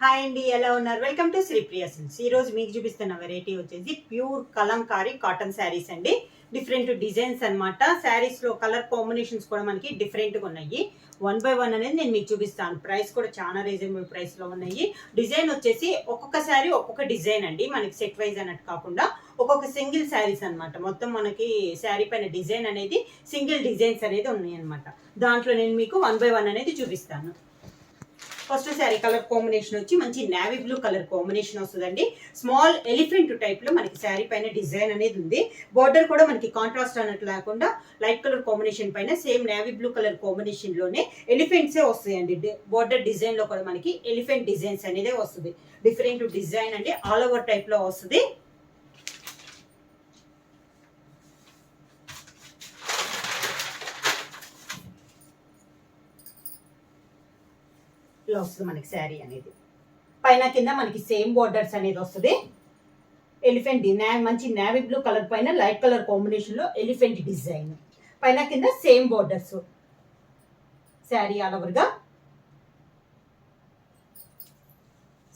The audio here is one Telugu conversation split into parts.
హాయ్ అండి, ఎలా ఉన్నారు? Welcome to Sripriya silks. ఈ రోజు మీకు చూపిస్తున్న వెరైటీ వచ్చేసి ప్యూర్ కలంకారీ కాటన్ శారీస్ అండి. డిఫరెంట్ డిజైన్స్ అనమాట. శారీస్ లో కలర్ కాంబినేషన్స్ కూడా మనకి డిఫరెంట్ గా ఉన్నాయి. వన్ బై వన్ అనేది నేను మీకు చూపిస్తాను. ప్రైస్ కూడా చాలా రీజనబుల్ ప్రైస్ లో ఉన్నాయి. డిజైన్ వచ్చేసి ఒక్కొక్క శారీ ఒక్కొక్క డిజైన్ అండి, మనకి సెట్ వైజ్ అన్నట్టు కాకుండా ఒక్కొక్క సింగిల్ శారీస్ అనమాట. మొత్తం మనకి శారీ పైన డిజైన్ అనేది సింగిల్ డిజైన్స్ అనేది ఉన్నాయి అనమాట. దాంట్లో నేను మీకు వన్ బై వన్ అనేది చూపిస్తాను. ఫస్ట్ శారీ కలర్ కాంబినేషన్ వచ్చి మంచి నావీ బ్లూ కలర్ కాంబినేషన్ వస్తుందండి. స్మాల్ ఎలిఫెంట్ టైప్ లో మనకి శారీ పైన డిజైన్ అనేది ఉంది. బార్డర్ కూడా మనకి కాంట్రాస్ట్ అన్నట్టు లేకుండా లైట్ కలర్ కాంబినేషన్ పైన same navy blue colour combination లోనే ఎలిఫెంట్సే వస్తాయండి. బార్డర్ డిజైన్ లో కూడా మనకి ఎలిఫెంట్ డిజైన్స్ అనేది వస్తుంది. డిఫరెంట్ డిజైన్ అండి, ఆల్ ఓవర్ టైప్ లో వస్తుంది. ఇలా వస్తుంది మనకి శారీ అనేది. పైన కింద మనకి సేమ్ బోర్డర్స్ అనేది వస్తుంది. ఎలిఫెంట్ మంచి నావీ బ్లూ కలర్ పైన లైట్ కలర్ కాంబినేషన్ లో ఎలిఫెంట్ డిజైన్. పైన కింద same borders. Sari all over గా.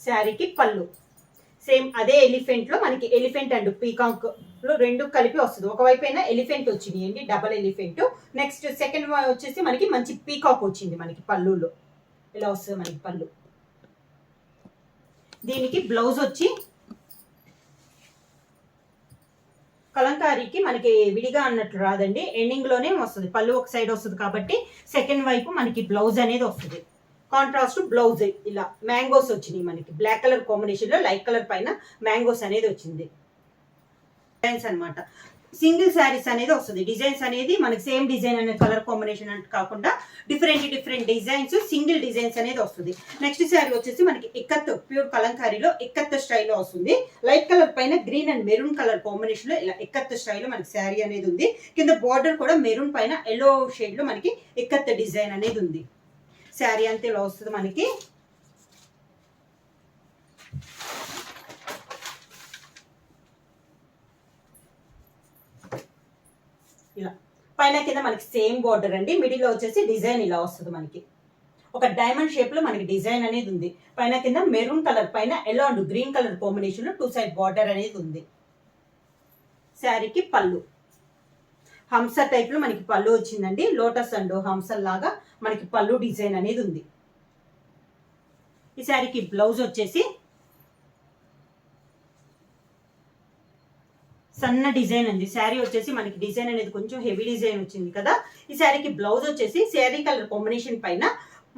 శారీకి పళ్ళు సేమ్ అదే ఎలిఫెంట్ లో మనకి ఎలిఫెంట్ అండ్ పీకాక్ లో రెండు కలిపి వస్తుంది. ఒకవైపు అయినా ఎలిఫెంట్ వచ్చింది అండి, డబల్ ఎలిఫెంట్. నెక్స్ట్ సెకండ్ వచ్చేసి మనకి మంచి పీకాక్ వచ్చింది మనకి పళ్ళులో. ఇలా వస్తుంది మనకి పళ్ళు. దీనికి బ్లౌజ్ వచ్చి కలంకారీకి మనకి విడిగా అన్నట్లు రాదండి, ఎండింగ్ లోనే వస్తుంది. పళ్ళు ఒక సైడ్ వస్తుంది కాబట్టి సెకండ్ వైపు మనకి బ్లౌజ్ అనేది వస్తుంది. కాంట్రాస్ట్ బ్లౌజ్ ఇలా మ్యాంగోస్ వచ్చినాయి మనకి. బ్లాక్ కలర్ కాంబినేషన్ లో లైట్ కలర్ పైన మ్యాంగోస్ అనేది వచ్చింది. డిజైన్స్ అనమాట. సింగిల్ శారీస్ అనేది వస్తుంది. డిజైన్స్ అనేది మనకి సేమ్ డిజైన్ అనే కలర్ కాంబినేషన్ అంటే కాకుండా డిఫరెంట్ డిజైన్స్, సింగిల్ డిజైన్స్ అనేది వస్తుంది. నెక్స్ట్ శారీ వచ్చేసి మనకి ఇక్కత్ ప్యూర్ కలంకారీలో ఇక్కత్ స్టైల్లో వస్తుంది. లైట్ కలర్ పైన green and maroon colour combination లో ఇలా ఇక్కత్ స్టైల్లో మనకి శారీ అనేది ఉంది. కింద బార్డర్ కూడా మెరూన్ పైన ఎల్లో షేడ్ లో మనకి ఇక్కత్ డిజైన్ అనేది ఉంది. శారీ అంతే ఇలా వస్తుంది మనకి. ఇలా పైన కింద మనకి సేమ్ బార్డర్ అండి. మిడిల్ లో వచ్చేసి డిజైన్ ఇలా వస్తుంది మనకి. ఒక డైమండ్ షేప్ లో మనకి డిజైన్ అనేది ఉంది. పైన కింద మెరూన్ కలర్ పైన yellow and green colour combination లో టూ సైడ్ బార్డర్ అనేది ఉంది. శారీకి పళ్ళు హంస టైప్ లో మనకి పళ్ళు వచ్చిందండి. లోటస్ అండ్ హంసల్ లాగా మనకి పళ్ళు డిజైన్ అనేది ఉంది. ఈ శారీకి బ్లౌజ్ వచ్చేసి సన్న డిజైన్ అండి. శారీ వచ్చేసి మనకి డిజైన్ అనేది కొంచెం హెవీ డిజైన్ వచ్చింది కదా. ఈ శారీకి బ్లౌజ్ వచ్చేసి శారీ కలర్ కాంబినేషన్ పైన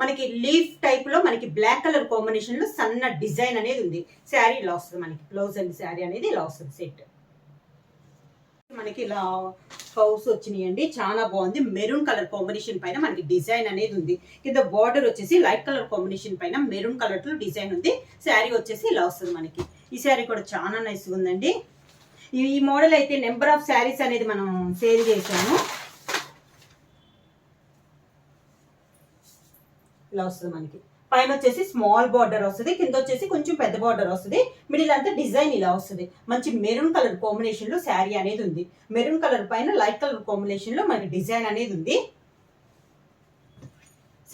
మనకి లీఫ్ టైప్ లో మనకి బ్లాక్ కలర్ కాంబినేషన్ లో సన్న డిజైన్ అనేది ఉంది. శారీ ఇలా వస్తుంది మనకి. బ్లౌజ్ అండ్ శారీ అనేది ఇలా వస్తుంది సెట్. మనకి ఇలా కౌస్ వచ్చినాయండి, చాలా బాగుంది. మెరూన్ కలర్ కాంబినేషన్ పైన మనకి డిజైన్ అనేది ఉంది. కింద బార్డర్ వచ్చేసి లైట్ కలర్ కాంబినేషన్ పైన మెరూన్ కలర్ లో డిజైన్ ఉంది. శారీ వచ్చేసి ఇలా వస్తుంది మనకి. ఈ శారీ కూడా చాలా నైస్ ఉందండి. ఈ మోడల్ అయితే నెంబర్ ఆఫ్ శారీస్ అనేది మనం సేల్ చేసాము. ఇలా వస్తుంది మనకి. పైన వచ్చేసి స్మాల్ బార్డర్ వస్తుంది, కింద వచ్చేసి కొంచెం పెద్ద బార్డర్ వస్తుంది. మిడిల్ అంతా డిజైన్ ఇలా వస్తుంది. మంచి మెరూన్ కలర్ కాంబినేషన్ లో శారీ అనేది ఉంది. మెరూన్ కలర్ పైన లైట్ కలర్ కాంబినేషన్ లో మనకి డిజైన్ అనేది ఉంది.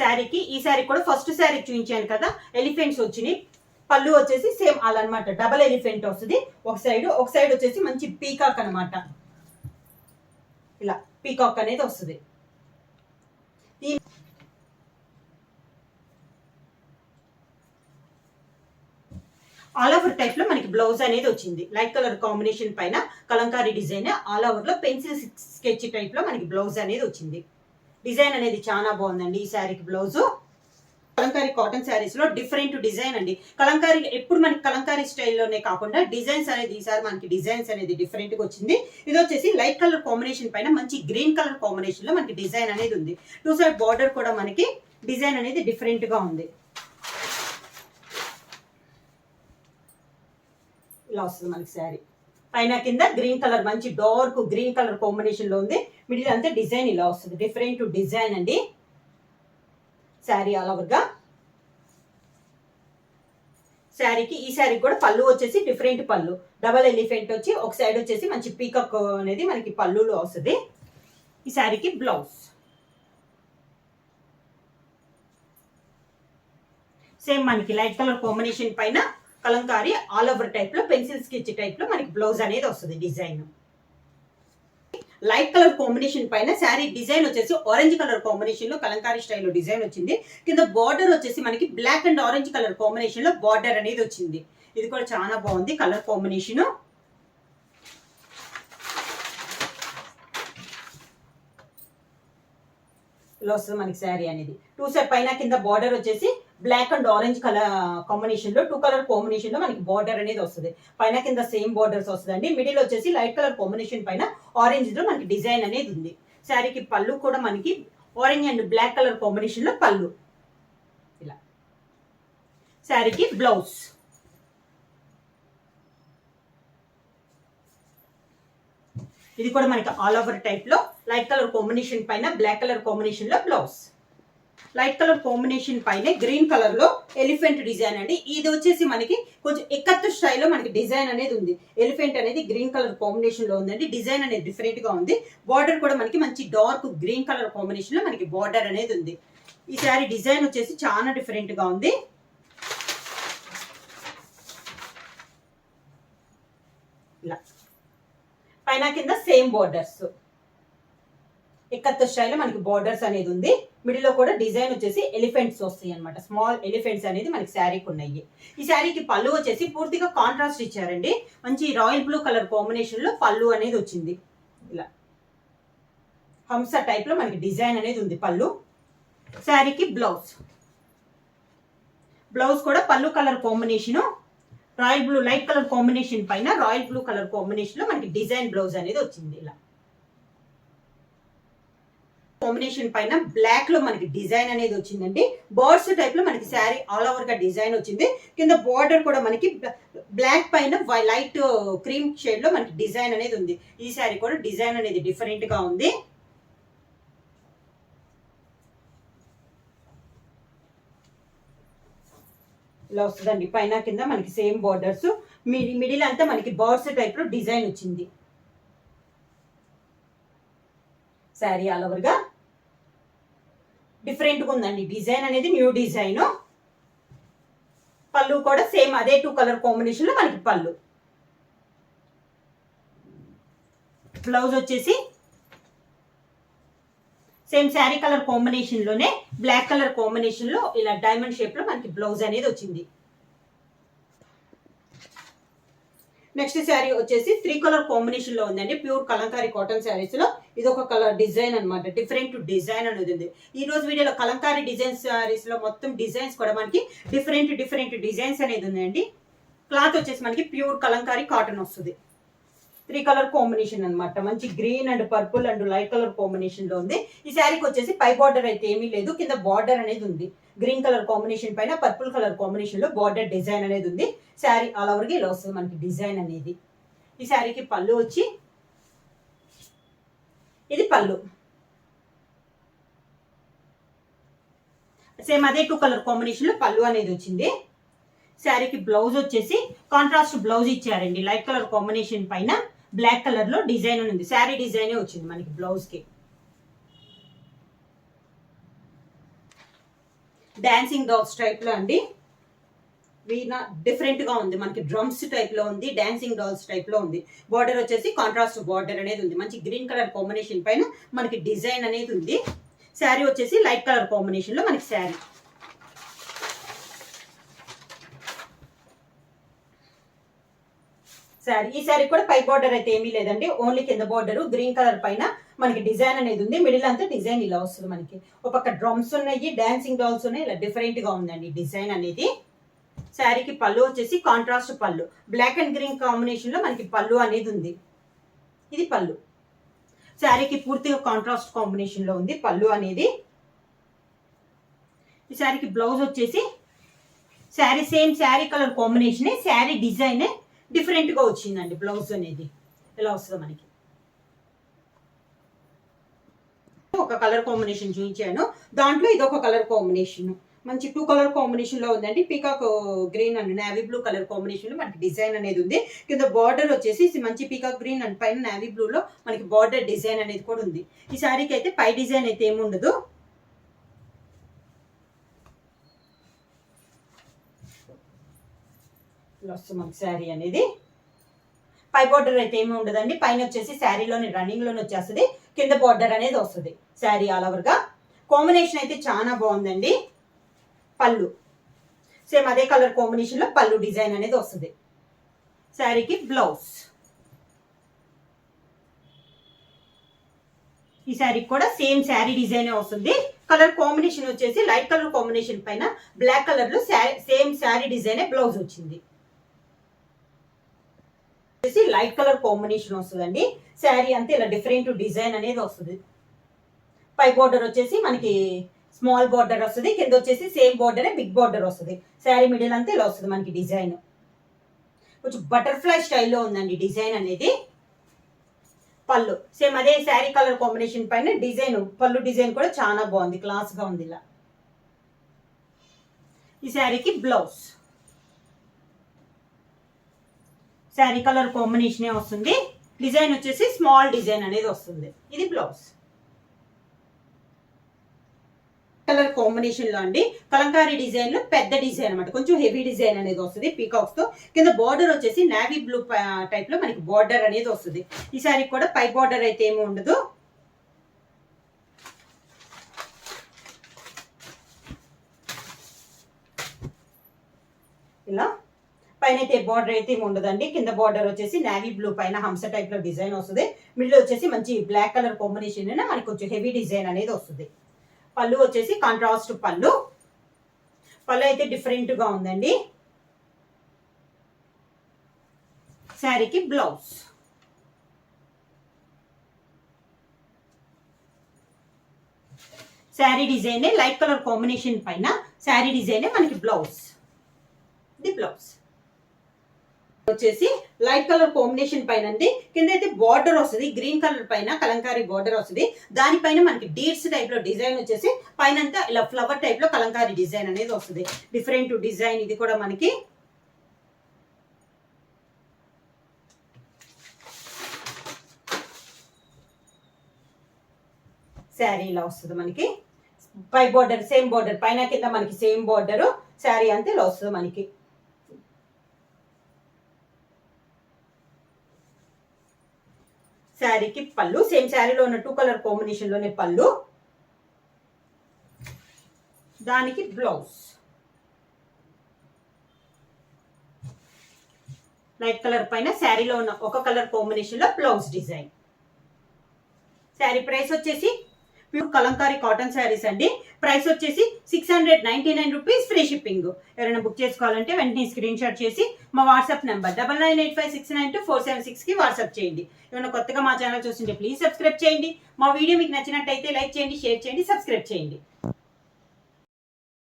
శారీకి ఈ శారీ కూడా ఫస్ట్ శారీ చూపించాను కదా, ఎలిఫెంట్స్ వచ్చినాయి. పళ్ళు వచ్చేసి సేమ్ అలా అనమాట, డబల్ ఎలిఫెంట్ వస్తుంది. ఒక సైడ్ వచ్చేసి మంచి పీకాక్ అనమాట. ఇలా పీకాక్ అనేది వస్తుంది. ఆల్ ఓవర్ టైప్ లో మనకి బ్లౌజ్ అనేది వచ్చింది. లైట్ కలర్ కాంబినేషన్ పైన కలంకారీ డిజైన్ ఆల్ ఓవర్ లో పెన్సిల్ స్కెచ్ టైప్ లో మనకి బ్లౌజ్ అనేది వచ్చింది. డిజైన్ అనేది చాలా బాగుందండి ఈ శారీకి బ్లౌజ్. కలంకారీ కాటన్ శారీస్ లో డిఫరెంట్ డిజైన్ అండి. కలంకారీ ఎప్పుడు మనకి కలంకారీ స్టైల్లోనే కాకుండా డిజైన్స్ అనేది ఈసారి మనకి డిజైన్స్ అనేది డిఫరెంట్ గా వచ్చింది. ఇది వచ్చేసి లైట్ కలర్ కాంబినేషన్ పైన మంచి గ్రీన్ కలర్ కాంబినేషన్ లో మనకి డిజైన్ అనేది ఉంది. టూ సైడ్ బార్డర్ కూడా మనకి డిజైన్ అనేది డిఫరెంట్ గా ఉంది. ఇలా వస్తుంది మనకి శారీ. పైన కింద గ్రీన్ కలర్ మంచి డార్క్ గ్రీన్ కలర్ కాంబినేషన్ లో ఉంది. మిడిల్ అంతా డిజైన్ ఇలా వస్తుంది. డిఫరెంట్ డిజైన్ అండి శారీ ఆల్ ఓవర్ గా. శారీకి ఈ శారీకి కూడా పళ్ళు వచ్చేసి డిఫరెంట్ పళ్ళు, డబల్ ఎలిఫెంట్ వచ్చి ఒక సైడ్ వచ్చేసి మంచి పీకాక్ అనేది మనకి పళ్ళులో వస్తుంది. ఈ శారీకి బ్లౌజ్. సేమ్ మనకి లైట్ కలర్ కాంబినేషన్ పైన కలంకారీ ఆల్ ఓవర్ టైప్ లో పెన్సిల్ స్కెచ్ టైప్ లో మనకి బ్లౌజ్ అనేది వస్తుంది. డిజైన్ లైట్ కలర్ కాంబినేషన్ పైన శారీ డిజైన్ వచ్చేసి ఆరెంజ్ కలర్ కాంబినేషన్ లో కలంకారీ స్టైల్లో డిజైన్ వచ్చింది. కింద బార్డర్ వచ్చేసి మనకి black and orange colour combination లో బార్డర్ అనేది వచ్చింది. ఇది కూడా చాలా బాగుంది కలర్ కాంబినేషన్. ఇలా వస్తుంది మనకి శారీ అనేది. టూ సైడ్ పైన కింద బార్డర్ వచ్చేసి black and orange colour combination లో 2 కలర్ కాంబినేషన్ లో మనకి బార్డర్ అనేది వస్తుంది. పైన కింద సేమ్ బార్డర్స్ వస్తుందండి. మిడిల్ వచ్చేసి లైట్ కలర్ కాంబినేషన్ పైన ఆరెంజ్ లో మనకి డిజైన్ అనేది ఉంది. శారీకి పళ్ళు కూడా మనకి orange and black colour combination లో పళ్ళు. ఇలా శారీకి బ్లౌజ్. ఇది కూడా మనకి ఆల్ ఓవర్ టైప్ లో లైట్ కలర్ కాంబినేషన్ పైన బ్లాక్ కలర్ కాంబినేషన్ లో బ్లౌజ్. లైట్ కలర్ కాంబినేషన్ పైన గ్రీన్ కలర్ లో ఎలిఫెంట్ డిజైన్ అండి. ఇది వచ్చేసి మనకి కొంచెం ఎక్కత్తు స్టైల్లో మనకి డిజైన్ అనేది ఉంది. ఎలిఫెంట్ అనేది గ్రీన్ కలర్ కాంబినేషన్ లో ఉందండి. డిజైన్ అనేది డిఫరెంట్ గా ఉంది. బార్డర్ కూడా మనకి మంచి డార్క్ గ్రీన్ కలర్ కాంబినేషన్ లో మనకి బార్డర్ అనేది ఉంది. ఈ శారీ డిజైన్ వచ్చేసి చాలా డిఫరెంట్ గా ఉంది. ఇలా పైన కింద సేమ్ బార్డర్స్ ఎక్కత్త స్టైల్ మనకి బార్డర్స్ అనేది ఉంది. మిడిల్ లో కూడా డిజైన్ వచ్చేసి ఎలిఫెంట్స్ వస్తాయి అనమాట. స్మాల్ ఎలిఫెంట్స్ అనేది మనకి శారీకి ఉన్నాయి. ఈ శారీకి పళ్ళు వచ్చేసి పూర్తిగా కాంట్రాస్ట్ ఇచ్చారండి. మంచి రాయల్ బ్లూ కలర్ కాంబినేషన్ లో పళ్ళు అనేది వచ్చింది. ఇలా హంస టైప్ లో మనకి డిజైన్ అనేది ఉంది పళ్ళు. శారీకి బ్లౌజ్. బ్లౌజ్ కూడా పళ్ళు colour combination royal blue light colour combination పైన రాయల్ బ్లూ కలర్ కాంబినేషన్ లో మనకి డిజైన్ బ్లౌజ్ అనేది వచ్చింది. ఇలా కాంబినేషన్ పైన బ్లాక్ లో మనకి డిజైన్ అనేది వచ్చిందండి. బర్డ్స్ టైప్ లో మనకి శారీ ఆల్ ఓవర్ గా డిజైన్ వచ్చింది. కింద బార్డర్ కూడా మనకి బ్లాక్ పైన లైట్ క్రీమ్ షేడ్ లో మనకి డిజైన్ అనేది ఉంది. ఈ శారీ కూడా డిజైన్ అనేది డిఫరెంట్ గా ఉంది. ఇలా వస్తుందండి. పైన కింద మనకి సేమ్ బార్డర్స్. మిడిల్ అంతా మనకి బర్డ్స్ టైప్ లో డిజైన్ వచ్చింది. శారీ ఆల్ ఓవర్ గా డిఫరెంట్ గా ఉందండి. డిజైన్ అనేది న్యూ డిజైన్. పళ్ళు కూడా సేమ్ అదే 2 కలర్ కాంబినేషన్ లో మనకి పళ్ళు. బ్లౌజ్ వచ్చేసి సేమ్ శారీ కలర్ కాంబినేషన్ లోనే బ్లాక్ కలర్ కాంబినేషన్ లో ఇలా డైమండ్ షేప్ లో మనకి బ్లౌజ్ అనేది వచ్చింది. నెక్స్ట్ శారీ వచ్చేసి 3 కలర్ కాంబినేషన్ లో ఉందండి. ప్యూర్ కలంకారీ కాటన్ శారీస్ లో ఇది ఒక కలర్ డిజైన్ అనమాట. డిఫరెంట్ డిజైన్ అనేది ఉంది. ఈ రోజు వీడియోలో కలంకారీ డిజైన్ శారీస్ లో మొత్తం డిజైన్స్ కూడా మనకి డిఫరెంట్ డిజైన్స్ అనేది ఉందండి. క్లాత్ వచ్చేసి మనకి ప్యూర్ కలంకారీ కాటన్ వస్తుంది. 3 కలర్ కాంబినేషన్ అనమాట. మంచి green and purple and light colour combination లో ఉంది. ఈ శారీకి వచ్చేసి పై బార్డర్ అయితే ఏమీ లేదు. కింద బార్డర్ అనేది ఉంది. గ్రీన్ కలర్ కాంబినేషన్ పైన పర్పుల్ కలర్ కాంబినేషన్ లో బార్డర్ డిజైన్ అనేది ఉంది. శారీ ఆల్ ఓవర్ గా ఇలా వస్తుంది మనకి డిజైన్ అనేది. ఈ శారీకి పళ్ళు వచ్చి ఇది పళ్ళు. సేమ్ అదే 2 కలర్ కాంబినేషన్ లో పళ్ళు అనేది వచ్చింది. శారీకి బ్లౌజ్ వచ్చేసి కాంట్రాస్ట్ బ్లౌజ్ ఇచ్చారండి. లైట్ కలర్ కాంబినేషన్ పైన బ్లాక్ కలర్ లో డిజైన్ ఉంది. శారీ డిజైనే వచ్చింది మనకి బ్లౌజ్ కి. డాన్సింగ్ డాగ్స్ టైప్ లో అండి. వీనా డిఫరెంట్ గా ఉంది. మనకి డ్రమ్స్ టైప్ లో ఉంది. డాన్సింగ్ డాల్స్ టైప్ లో ఉంది. బార్డర్ వచ్చేసి కాంట్రాస్ట్ బార్డర్ అనేది ఉంది. మంచి గ్రీన్ కలర్ కాంబినేషన్ పైన మనకి డిజైన్ అనేది ఉంది. శారీ వచ్చేసి లైట్ కలర్ కాంబినేషన్ లో మనకి శారీ. శారీ ఈ శారీ కూడా పై బార్డర్ అయితే ఏమీ లేదండి. ఓన్లీ కింద బార్డర్ గ్రీన్ కలర్ పైన మనకి డిజైన్ అనేది ఉంది. మిడిల్ అంతా డిజైన్ ఇలా వస్తుంది మనకి. ఒక పక్క డ్రమ్స్ ఉన్నాయి, డాన్సింగ్ డాల్స్ ఉన్నాయి. ఇలా డిఫరెంట్ గా ఉందండి డిజైన్ అనేది. శారీకి పళ్ళు వచ్చేసి కాంట్రాస్ట్ పళ్ళు. బ్లాక్ అండ్ గ్రీన్ కాంబినేషన్ లో మనకి పళ్ళు అనేది ఉంది. ఇది పళ్ళు. శారీకి పూర్తిగా కాంట్రాస్ట్ కాంబినేషన్ లో ఉంది పళ్ళు అనేది. ఈ శారీకి బ్లౌజ్ వచ్చేసి sari same sari colour combination, sari design different గా వచ్చిందండి. బ్లౌజ్ అనేది ఇలా వస్తుంది మనకి. ఒక కలర్ కాంబినేషన్ చూపించాను. దాంట్లో ఇది ఒక కలర్ కాంబినేషన్. మంచి 2 కలర్ కాంబినేషన్ లో ఉందండి. Peacock green and navy blue colour combination లో మనకి డిజైన్ అనేది ఉంది. కింద బార్డర్ వచ్చేసి మంచి పీకాక్ గ్రీన్ అండ్ పైన నేవీ బ్లూ లో మనకి బార్డర్ డిజైన్ అనేది కూడా ఉంది. ఈ శారీకి అయితే పై డిజైన్ అయితే ఏముండదు. ఇలా వస్తుంది మనకి శారీ అనేది. పై బార్డర్ అయితే ఏమి ఉండదండి, పైన వచ్చేసి శారీలోని రన్నింగ్లోనే వచ్చేస్తుంది, కింద బార్డర్ అనేది వస్తుంది శారీ ఆల్ ఓవర్గా. కాంబినేషన్ అయితే చాలా బాగుందండి. పళ్ళు సేమ్ అదే కలర్ కాంబినేషన్లో పళ్ళు డిజైన్ అనేది వస్తుంది. శారీకి బ్లౌజ్. ఈ శారీకి కూడా సేమ్ శారీ డిజైన్ వస్తుంది. కలర్ కాంబినేషన్ వచ్చేసి లైట్ కలర్ కాంబినేషన్ పైన బ్లాక్ కలర్ లో సేమ్ శారీ డిజైన్ బ్లౌజ్ వచ్చింది. లైట్ కలర్ కాంబినేషన్ వస్తుందండి. శారీ అంతా ఇలా డిఫరెంట్ డిజైన్ అనేది వస్తుంది. పై బార్డర్ వచ్చేసి మనకి స్మాల్ బార్డర్ వస్తుంది, కింద వచ్చేసి సేమ్ బార్డర్ బిగ్ బార్డర్ వస్తుంది. శారీ మిడిల్ అంతా ఇలా వస్తుంది మనకి డిజైన్. కొంచెం బటర్ఫ్లై స్టైల్లో ఉందండి డిజైన్ అనేది. పళ్ళు సేమ్ అదే శారీ కలర్ కాంబినేషన్ పైన డిజైన్, పళ్ళు డిజైన్ కూడా చాలా బాగుంది, క్లాస్ గా ఉంది ఇలా. ఈ శారీకి బ్లౌజ్. శారీ కలర్ కాంబినేషన్ వస్తుంది, డిజైన్ వచ్చేసి స్మాల్ డిజైన్ అనేది వస్తుంది. ఇది బ్లౌజ్. కలర్ కాంబినేషన్ లో అండి కలంకారీ డిజైన్ లో పెద్ద డిజైన్ అనమాట, కొంచెం హెవీ డిజైన్ అనేది వస్తుంది పీకాక్స్ తో. కింద బార్డర్ వచ్చేసి నావీ బ్లూ టైప్ లో మనకి బార్డర్ అనేది వస్తుంది. ఈ సారీ కూడా పై బార్డర్ అయితే ఏమి ఉండదు. ఇలా పైన అయితే బార్డర్ అయితే ఏమి ఉండదండి. కింద బార్డర్ వచ్చేసి నావీ బ్లూ పైన హంస టైప్ లో డిజైన్ వస్తుంది. మిడిల్ వచ్చేసి మంచి బ్లాక్ కలర్ కాంబినేషన్ మనకి కొంచెం హెవీ డిజైన్ అనేది వస్తుంది. పళ్ళు వచ్చేసి కాంట్రాస్ట్ పళ్ళు. పళ్ళు అయితే డిఫరెంట్ గా ఉందండి. శారీకి blouse. Sari design light colour combination పైన శారీ డిజైన్ మనకి బ్లౌజ్. ఇది బ్లౌజ్ వచ్చేసి లైట్ కలర్ కాంబినేషన్ పైన అండి. కింద అయితే బార్డర్ వస్తుంది, గ్రీన్ కలర్ పైన కలంకారీ బార్డర్ వస్తుంది. దానిపైన మనకి డీడ్స్ టైప్ లో డిజైన్ వచ్చేసి పైన అంతా ఇలా ఫ్లవర్ టైప్ లో కలంకారీ డిజైన్ అనేది వస్తుంది. డిఫరెంట్ డిజైన్ ఇది కూడా మనకి. శారీ ఇలా వస్తుంది మనకి. పై బార్డర్ సేమ్ బార్డర్, పైన కింద మనకి సేమ్ బార్డర్. శారీ అంతా ఇలా వస్తుంది మనకి. శారీకి పళ్ళు సేమ్ శారీలో ఉన్న 2 కలర్ కాంబినేషన్ లోనే పళ్ళు. దానికి బ్లౌజ్. లైట్ కలర్ పైన శారీలో ఉన్న ఒక కలర్ కాంబినేషన్ లో బ్లౌజ్ డిజైన్. శారీ ప్రైస్ వచ్చేసి ప్యూర్ కలంకారీ కాటన్ శారీస్ అండి. ప్రైస్ వచ్చేసి 699 రూపీస్, ఫ్రీ షిప్పింగ్. ఎవరైనా బుక్ చేసుకోవాలంటే వెంటనే స్క్రీన్ షాట్ చేసి మా వాట్సాప్ నెంబర్ 9985692476 కి వాట్సాప్ చేయండి. ఏమైనా కొత్తగా మా ఛానల్ చూస్తుంటే ప్లీజ్ సబ్స్క్రైబ్ చేయండి. మా వీడియో మీకు నచ్చినట్టయితే లైక్ చేయండి, షేర్ చేయండి, సబ్స్క్రైబ్ చేయండి.